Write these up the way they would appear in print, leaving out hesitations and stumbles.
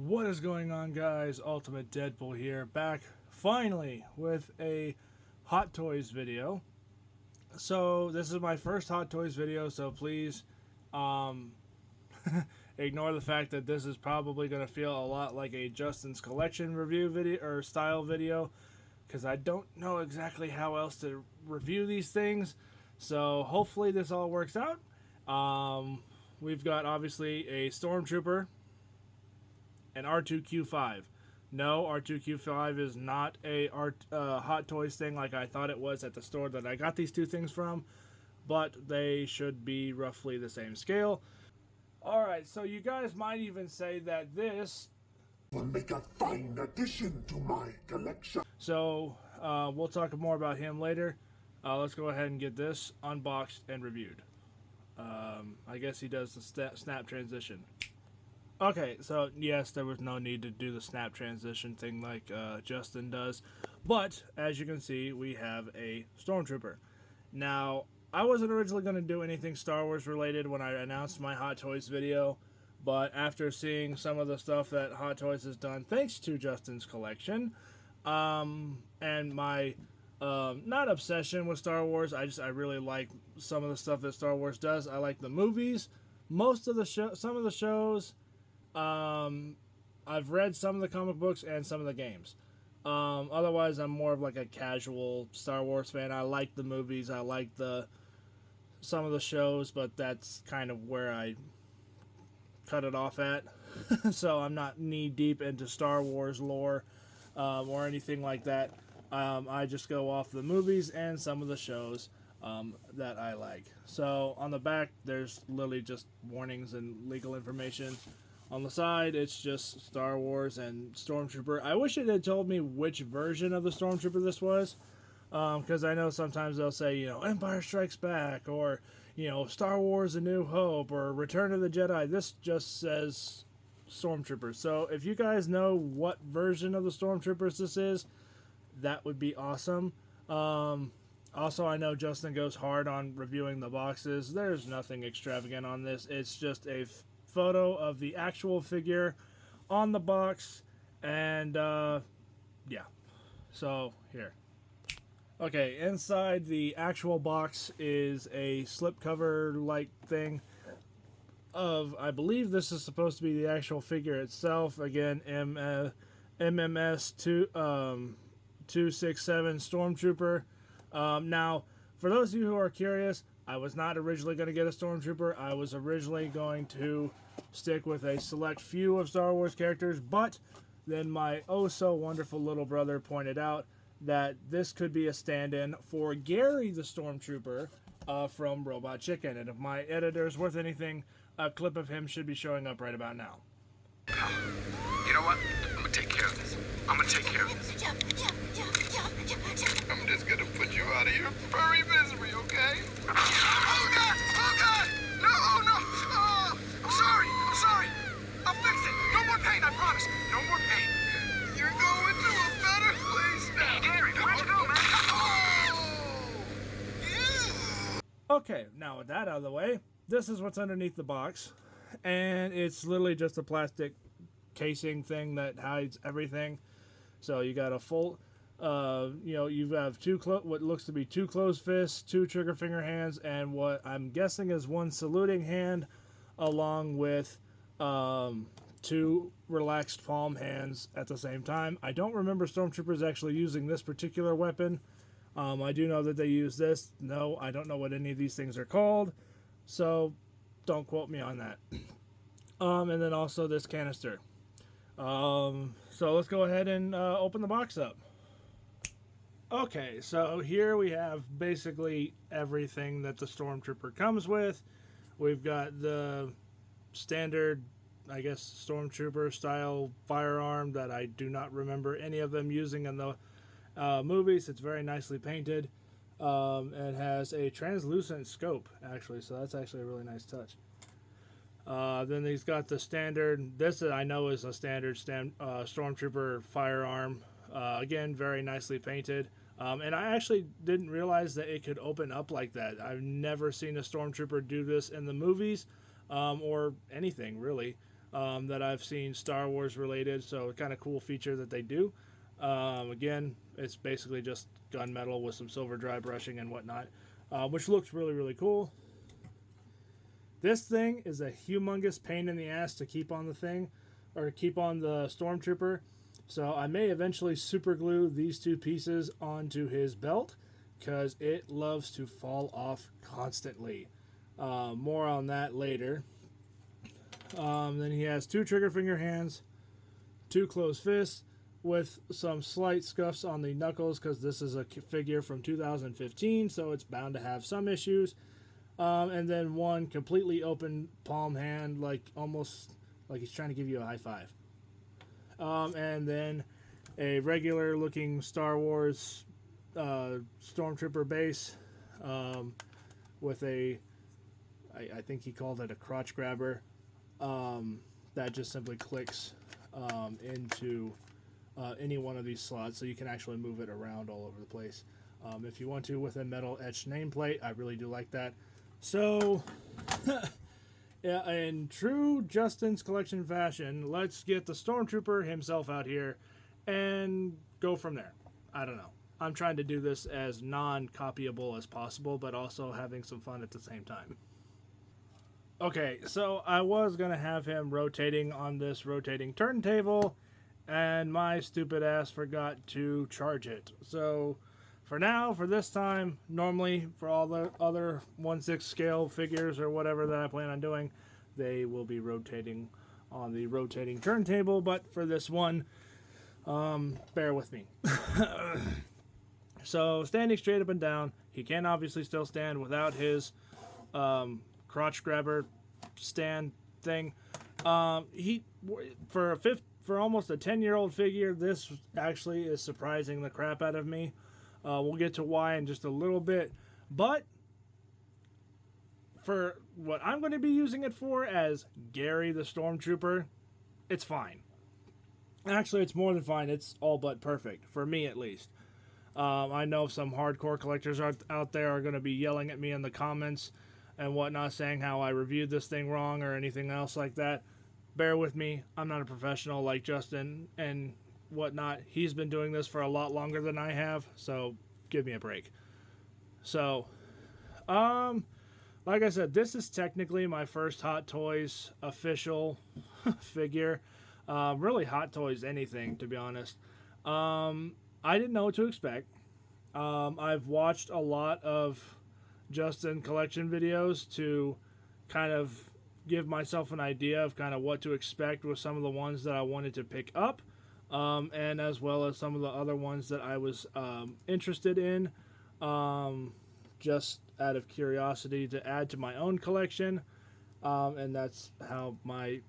What is going on, guys? Ultimate Deadpool here, back finally with a Hot Toys video. So this is my first Hot Toys video, so please ignore the fact that this is probably going to feel a lot like a Justin's Collection review video or style video, because I don't know exactly how else to review these things. So hopefully this all works out. We've got obviously a Stormtrooper, an R2Q5. No, R2Q5 is not a Hot Toys thing like I thought it was at the store that I got these two things from, but they should be roughly the same scale. Alright, so you guys might even say that this will make a fine addition to my collection. So, we'll talk more about him later. Let's go ahead and get this unboxed and reviewed. I guess he does the snap transition. Okay, so yes, there was no need to do the snap transition thing like Justin does. But, as you can see, we have a Stormtrooper. Now, I wasn't originally going to do anything Star Wars related when I announced my Hot Toys video. But after seeing some of the stuff that Hot Toys has done, thanks to Justin's Collection, and my not obsession with Star Wars, I really like some of the stuff that Star Wars does. I like the movies, some of the shows. I've read some of the comic books and some of the games. Otherwise, I'm more of like a casual Star Wars fan. I like the movies, I like some of the shows, but that's kind of where I cut it off at. So I'm not knee deep into Star Wars lore or anything like that. I just go off the movies and some of the shows that I like. So on the back, there's literally just warnings and legal information. On the side, it's just Star Wars and Stormtrooper. I wish it had told me which version of the Stormtrooper this was, because I know sometimes they'll say, Empire Strikes Back, or, Star Wars A New Hope, or Return of the Jedi. This just says Stormtrooper. So if you guys know what version of the Stormtroopers this is, that would be awesome. Also, I know Justin goes hard on reviewing the boxes. There's nothing extravagant on this. It's just a photo of the actual figure on the box, and yeah. So here. Okay, inside the actual box is a slipcover like thing of, I believe this is supposed to be the actual figure itself. Again, MMS 267 Stormtrooper. Now, for those of you who are curious, I was not originally going to get a Stormtrooper. I was originally going to stick with a select few of Star Wars characters, but then my oh-so-wonderful little brother pointed out that this could be a stand-in for Gary the Stormtrooper from Robot Chicken. And if my editor is worth anything, a clip of him should be showing up right about now. You know what? I'm going to take care of this. I'm going to take care of this. I'm just going to put you out of your furry misery, okay? Oh, God! Oh, God! No, oh, no! Oh, I'm sorry! I'll fix it! No more pain, I promise! No more pain! You're going to a better place now! Gary, where'd you go, man? Oh! Okay, now with that out of the way, this is what's underneath the box. And it's literally just a plastic casing thing that hides everything. So you got a full... you have what looks to be two closed fists, two trigger finger hands, and what I'm guessing is one saluting hand, along with two relaxed palm hands at the same time. I don't remember Stormtroopers actually using this particular weapon. I do know that they use this. No, I don't know what any of these things are called, so don't quote me on that. And then also this canister. So let's go ahead and open the box up. Okay, so here we have basically everything that the Stormtrooper comes with. We've got the standard, I guess, Stormtrooper style firearm that I do not remember any of them using in the movies. It's very nicely painted. It has a translucent scope, actually, so that's actually a really nice touch. Then he's got the standard, this I know is a standard Stormtrooper firearm. Again, very nicely painted. And I actually didn't realize that it could open up like that. I've never seen a Stormtrooper do this in the movies, or anything, really. that I've seen Star Wars related. So kind of cool feature that they do. Again, it's basically just gunmetal with some silver dry brushing and whatnot, which looks really, really cool. This thing is a humongous pain in the ass to keep on the thing, or keep on the Stormtrooper. So I may eventually super glue these two pieces onto his belt, because it loves to fall off constantly. More on that later. Then he has 2 trigger finger hands, 2 closed fists, with some slight scuffs on the knuckles, because this is a figure from 2015, so it's bound to have some issues. And then 1 completely open palm hand, like almost like he's trying to give you a high five. And then a regular looking Star Wars Stormtrooper base, with a, I think he called it a crotch grabber, that just simply clicks into any one of these slots, so you can actually move it around all over the place if you want to, with a metal etched nameplate. I really do like that. So yeah, in true Justin's Collection fashion, let's get the Stormtrooper himself out here and go from there. I don't know. I'm trying to do this as non-copyable as possible, but also having some fun at the same time. Okay, so I was going to have him rotating on this rotating turntable, and my stupid ass forgot to charge it. So for now, for this time, normally for all the other 1/6 scale figures or whatever that I plan on doing, they will be rotating on the rotating turntable, but for this one, bear with me. So standing straight up and down, he can obviously still stand without his crotch grabber stand thing. For almost a 10-year-old figure, this actually is surprising the crap out of me. We'll get to why in just a little bit, but for what I'm going to be using it for as Gary the Stormtrooper, it's fine. Actually, it's more than fine. It's all but perfect, for me at least. I know some hardcore collectors out there are going to be yelling at me in the comments and whatnot, saying how I reviewed this thing wrong or anything else like that. Bear with me. I'm not a professional like Justin and whatnot. He's been doing this for a lot longer than I have, so give me a break. So, like I said, this is technically my first Hot Toys official figure. Really, Hot Toys anything, to be honest. I didn't know what to expect. I've watched a lot of Justin collection videos to kind of give myself an idea of kind of what to expect with some of the ones that I wanted to pick up, and as well as some of the other ones that I was interested in, just out of curiosity to add to my own collection, and that's how my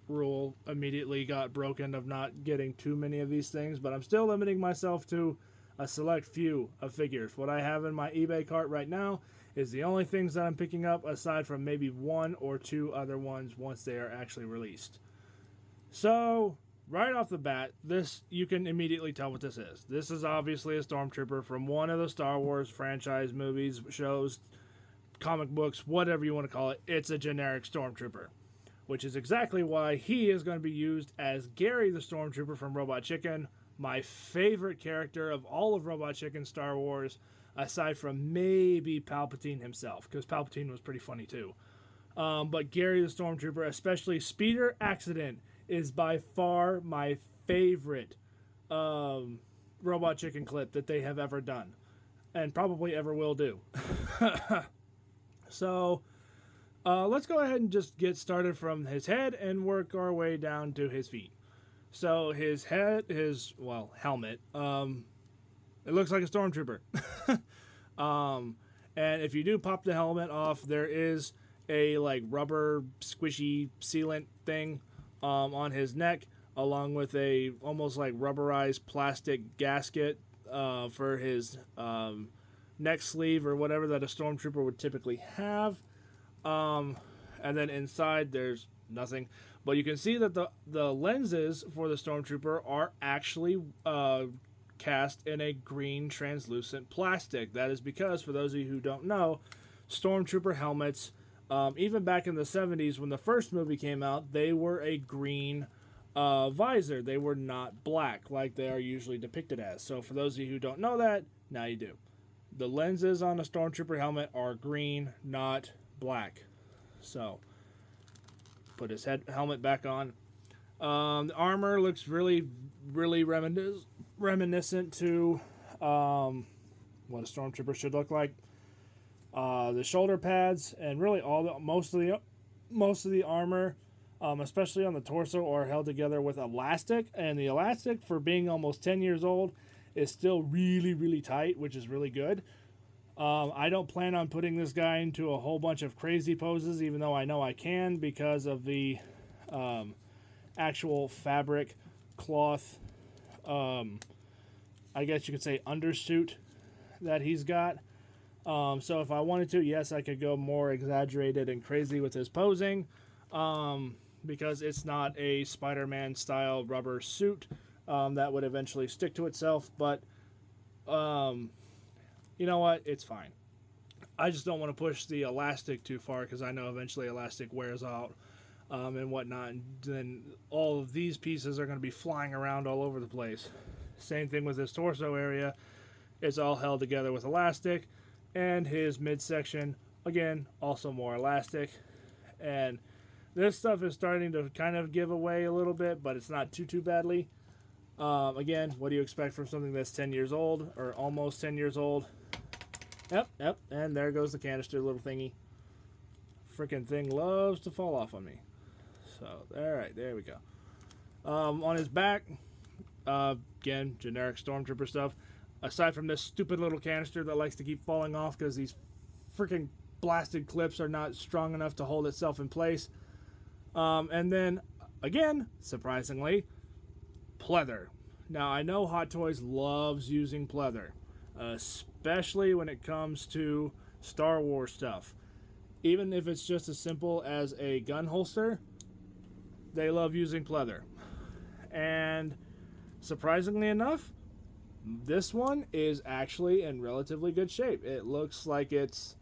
rule immediately got broken of not getting too many of these things, but I'm still limiting myself to a select few of figures. What I have in my eBay cart right now is the only things that I'm picking up, aside from maybe 1 or 2 other ones once they are actually released. So right off the bat, this, you can immediately tell what this is. This is obviously a Stormtrooper from one of the Star Wars franchise movies, shows, comic books, whatever you want to call it. It's a generic Stormtrooper, which is exactly why he is going to be used as Gary the Stormtrooper from Robot Chicken, my favorite character of all of Robot Chicken Star Wars, aside from maybe Palpatine himself, because Palpatine was pretty funny too. But Gary the Stormtrooper, especially Speeder Accident, is by far my favorite Robot Chicken clip that they have ever done, and probably ever will do. So let's go ahead and just get started from his head and work our way down to his feet. So his head, helmet, it looks like a Stormtrooper. And if you do pop the helmet off, there is a like rubber squishy sealant thing on his neck, along with a almost like rubberized plastic gasket for his neck sleeve or whatever that a Stormtrooper would typically have. And then inside there's nothing, but you can see that the lenses for the Stormtrooper are actually cast in a green translucent plastic. That is because, for those of you who don't know, Stormtrooper helmets Even back in the 70s when the first movie came out, they were a green visor. They were not black like they are usually depicted as. So for those of you who don't know that, now you do. The lenses on a Stormtrooper helmet are green, not black. So put his helmet back on. The armor looks really, really reminiscent to what a Stormtrooper should look like. The shoulder pads and really most of the armor, especially on the torso, are held together with elastic, and the elastic, for being almost 10 years old, is still really, really tight, which is really good. I don't plan on putting this guy into a whole bunch of crazy poses, even though I know I can because of the actual fabric cloth, I guess you could say, undersuit that he's got. So if I wanted to, yes, I could go more exaggerated and crazy with his posing, because it's not a Spider-Man style rubber suit that would eventually stick to itself. But you know what? It's fine. I just don't want to push the elastic too far because I know eventually elastic wears out and whatnot. And then all of these pieces are going to be flying around all over the place. Same thing with his torso area. It's all held together with elastic. And his midsection, again, also more elastic. And this stuff is starting to kind of give away a little bit, but it's not too badly. Again, what do you expect from something that's 10 years old, or almost 10 years old? Yep, and there goes the canister little thingy. Freaking thing loves to fall off on me. So, alright, there we go. On his back, again, generic Stormtrooper stuff. Aside from this stupid little canister that likes to keep falling off because these freaking blasted clips are not strong enough to hold itself in place. And then, again, surprisingly, pleather. Now, I know Hot Toys loves using pleather, especially when it comes to Star Wars stuff. Even if it's just as simple as a gun holster, they love using pleather. And surprisingly enough, this one is actually in relatively good shape. It looks like it's,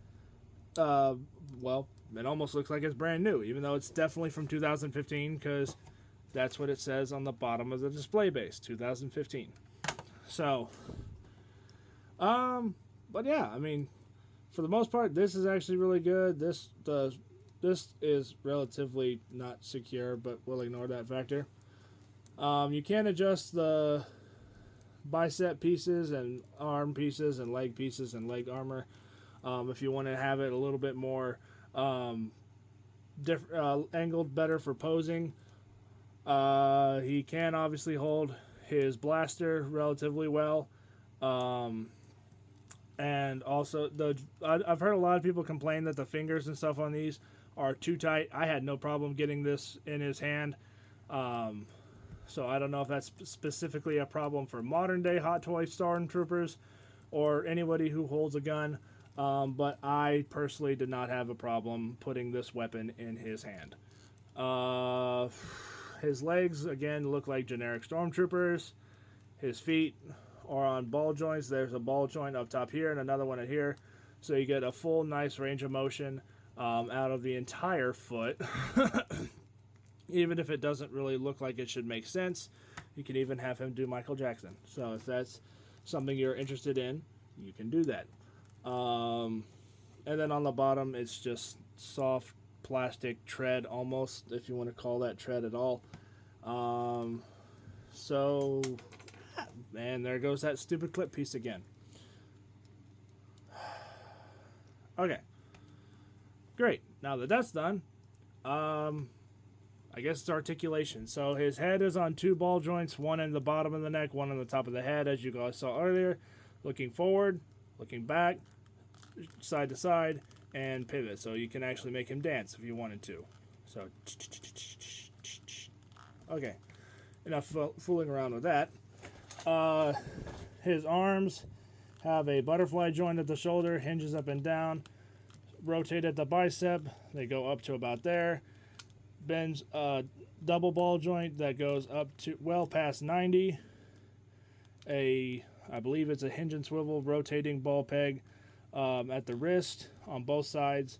well, it almost looks like it's brand new, even though it's definitely from 2015, because that's what it says on the bottom of the display base, 2015. So, but yeah, I mean, for the most part, this is actually really good. This is relatively not secure, but we'll ignore that factor. You can adjust the bicep pieces and arm pieces and leg pieces and leg armor if you want to have it a little bit more angled better for posing. He can obviously hold his blaster relatively well, and also I've heard a lot of people complain that the fingers and stuff on these are too tight. I had no problem getting this in his hand. So I don't know if that's specifically a problem for modern day Hot Toy Stormtroopers or anybody who holds a gun, but I personally did not have a problem putting this weapon in his hand. His legs, again, look like generic Stormtroopers. His feet are on ball joints. There's a ball joint up top here and another one at here. So you get a full nice range of motion out of the entire foot. Even if it doesn't really look like it should make sense, you can even have him do Michael Jackson. So if that's something you're interested in, you can do that. And then on the bottom, it's just soft plastic tread, almost, if you want to call that tread at all. So, and there goes that stupid clip piece again. Okay. Great. Now that that's done, I guess it's articulation. So his head is on two ball joints, one in the bottom of the neck, one on the top of the head, as you guys saw earlier. Looking forward, looking back, side to side, and pivot. So you can actually make him dance if you wanted to. So, okay. Enough fooling around with that. His arms have a butterfly joint at the shoulder, hinges up and down, rotate at the bicep. They go up to about there. Bends a double ball joint that goes up to well past 90. I believe it's a hinge and swivel rotating ball peg at the wrist on both sides.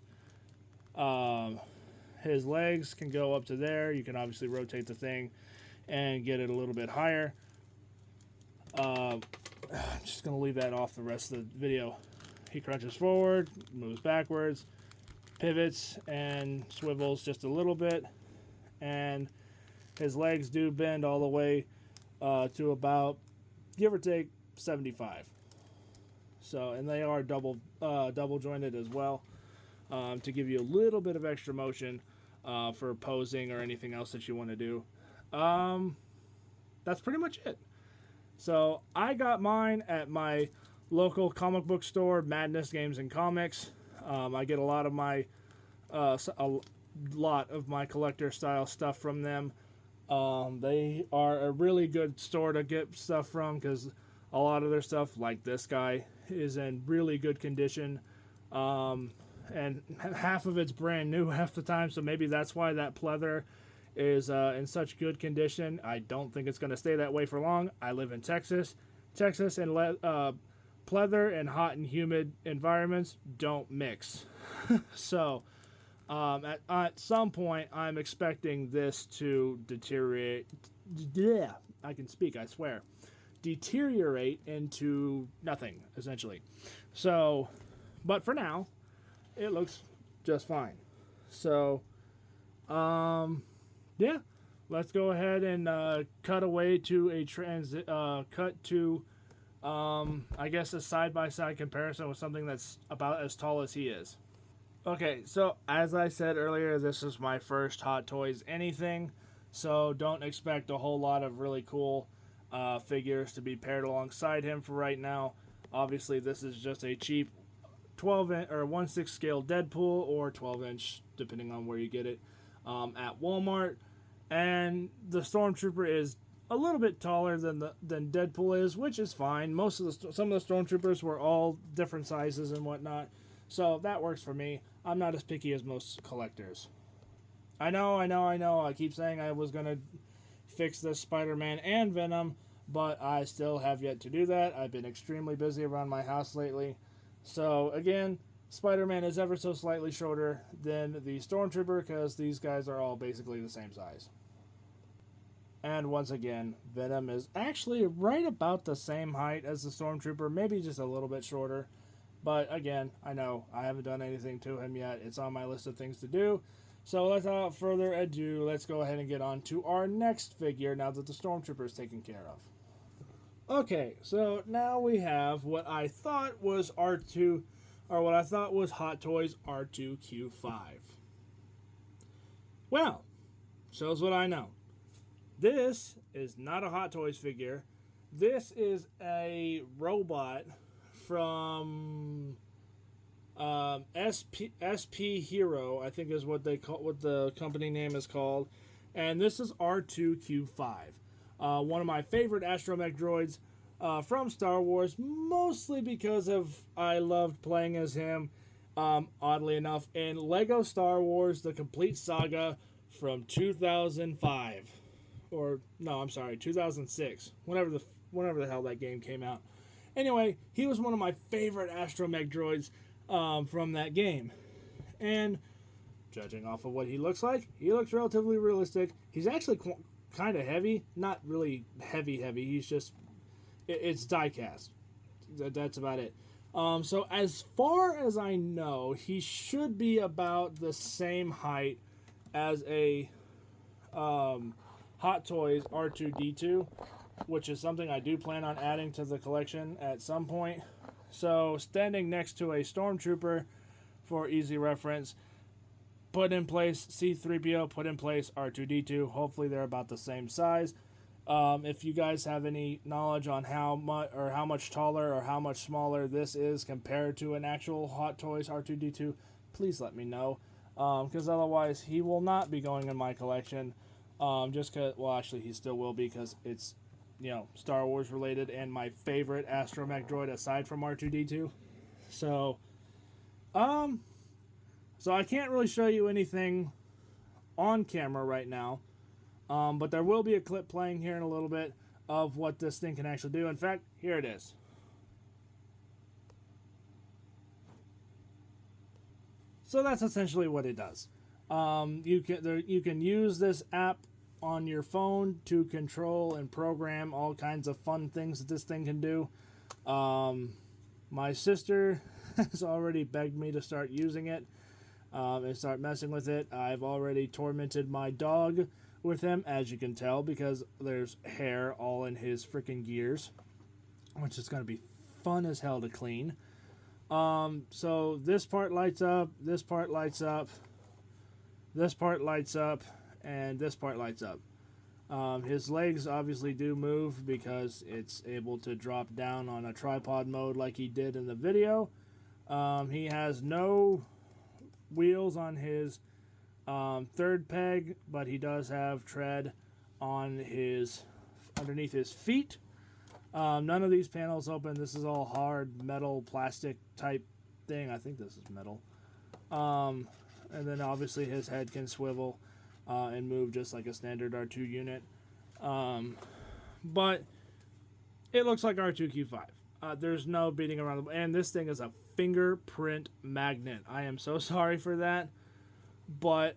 His legs can go up to there. You can obviously rotate the thing and get it a little bit higher. I'm just going to leave that off the rest of the video. He crunches forward, moves backwards, pivots, and swivels just a little bit. And his legs do bend all the way to about, give or take, 75. So, and they are double jointed as well, to give you a little bit of extra motion for posing or anything else that you want to do. That's pretty much it. So I got mine at my local comic book store, Madness Games and Comics. I get a lot of my collector style stuff from them. They are a really good store to get stuff from because a lot of their stuff, like this guy, is in really good condition. And half of it's brand new half the time, so maybe that's why that pleather is in such good condition. I don't think it's going to stay that way for long. I live in Texas. Texas and pleather and hot and humid environments don't mix. So at some point, I'm expecting this to deteriorate. Yeah, I can speak, I swear. Deteriorate into nothing, essentially. So, but for now, it looks just fine. So, yeah, let's go ahead and cut away to a I guess a side-by-side comparison with something that's about as tall as he is. Okay, so as I said earlier, this is my first Hot Toys anything, so don't expect a whole lot of really cool figures to be paired alongside him for right now. Obviously, this is just a cheap 12-inch or 1/6 scale Deadpool, or 12-inch, depending on where you get it, at Walmart. And the Stormtrooper is a little bit taller than Deadpool is, which is fine. Some of the Stormtroopers were all different sizes and whatnot, so that works for me. I'm not as picky as most collectors. I know. I keep saying I was gonna fix this Spider-Man and Venom, but I still have yet to do that. I've been extremely busy around my house lately. So again, Spider-Man is ever so slightly shorter than the Stormtrooper because these guys are all basically the same size. And once again, Venom is actually right about the same height as the Stormtrooper, maybe just a little bit shorter. But again, I know I haven't done anything to him yet. It's on my list of things to do. So without further ado, let's go ahead and get on to our next figure now that the Stormtrooper is taken care of. Okay, so now we have what I thought was R2, or what I thought was Hot Toys R2-Q5. Well, shows what I know. This is not a Hot Toys figure. This is a robot from SP Hero, I think is what the company name is called, and this is R2-Q5. One of my favorite astromech droids from Star Wars, mostly because I loved playing as him, oddly enough, in Lego Star Wars: The Complete Saga from 2005. Or, no, I'm sorry, 2006. Whenever the hell that game came out. Anyway, he was one of my favorite astromech droids from that game. And judging off of what he looks like, he looks relatively realistic. He's actually kind of heavy. Not really heavy. He's just, it's die-cast. That's about it. So as far as I know, he should be about the same height as a Hot Toys R2-D2, which is something I do plan on adding to the collection at some point. So standing next to a Stormtrooper, for easy reference, put in place C-3PO, put in place R2-D2. Hopefully they're about the same size. If you guys have any knowledge on how much taller or how much smaller this is compared to an actual Hot Toys R2-D2, please let me know. Because otherwise he will not be going in my collection. Just because, well, actually he still will be, because it's, Star Wars related and my favorite astromech droid aside from R2-D2. So I can't really show you anything on camera right now, but there will be a clip playing here in a little bit of what this thing can actually do. In fact, here it is. So that's essentially what it does. You can use this app on your phone to control and program all kinds of fun things that this thing can do. My sister has already begged me to start using it and start messing with it. I've already tormented my dog with him, as you can tell, because there's hair all in his freaking gears, which is going to be fun as hell to clean. So this part lights up, this part lights up, this part lights up, and this part lights up. His legs obviously do move because it's able to drop down on a tripod mode like he did in the video. He has no wheels on his third peg, but he does have tread on his underneath his feet. None of these panels open. This is all hard metal plastic type thing. I think this is metal. And then obviously his head can swivel and move just like a standard R2 unit. But it looks like R2Q5. There's no beating around the... And this thing is a fingerprint magnet. I am so sorry for that. But,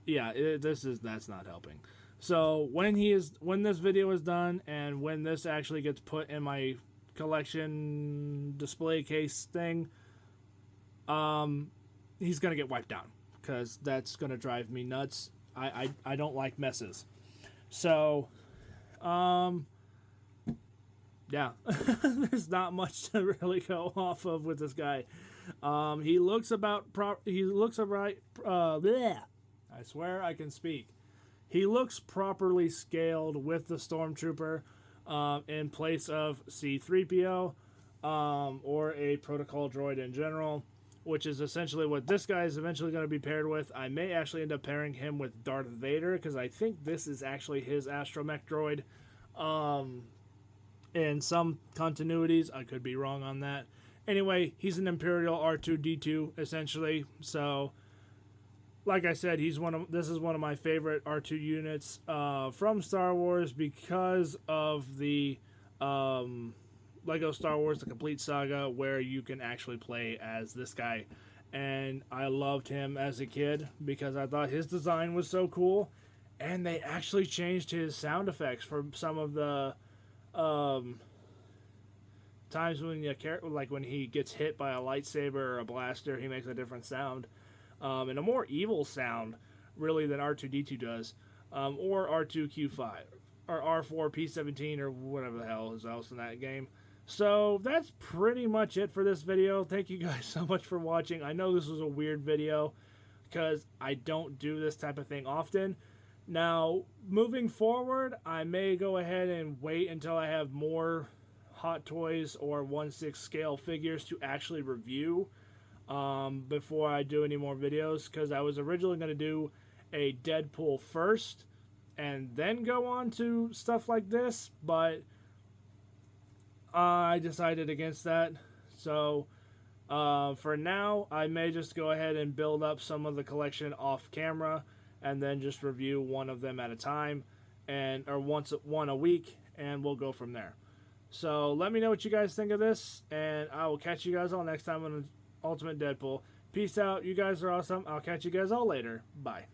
yeah, that's not helping. So when this video is done and when this actually gets put in my collection display case thing, he's gonna get wiped down because that's gonna drive me nuts. I don't like messes. So, yeah, there's not much to really go off of with this guy. He looks bleh. I swear I can speak. He looks properly scaled with the Stormtrooper in place of C-3PO or a protocol droid in general, which is essentially what this guy is eventually going to be paired with. I may actually end up pairing him with Darth Vader because I think this is actually his astromech droid. In some continuities, I could be wrong on that. Anyway, he's an Imperial R2-D2 essentially, so... Like I said, this is one of my favorite R2 units from Star Wars because of the Lego Star Wars: The Complete Saga, where you can actually play as this guy. And I loved him as a kid because I thought his design was so cool. And they actually changed his sound effects for some of the times when he gets hit by a lightsaber or a blaster, he makes a different sound. And a more evil sound, really, than R2-D2 does, or R2-Q5, or R4-P17, or whatever the hell is else in that game. So that's pretty much it for this video. Thank you guys so much for watching. I know this was a weird video, because I don't do this type of thing often. Now, moving forward, I may go ahead and wait until I have more Hot Toys or 1/6 scale figures to actually review. Before I do any more videos, because I was originally going to do a Deadpool first and then go on to stuff like this, but I decided against that. So for now, I may just go ahead and build up some of the collection off camera and then just review one of them at a time, or one a week, and we'll go from there. So let me know what you guys think of this, and I will catch you guys all next time on Ultimate Deadpool. Peace out. You guys are awesome. I'll catch you guys all later. Bye.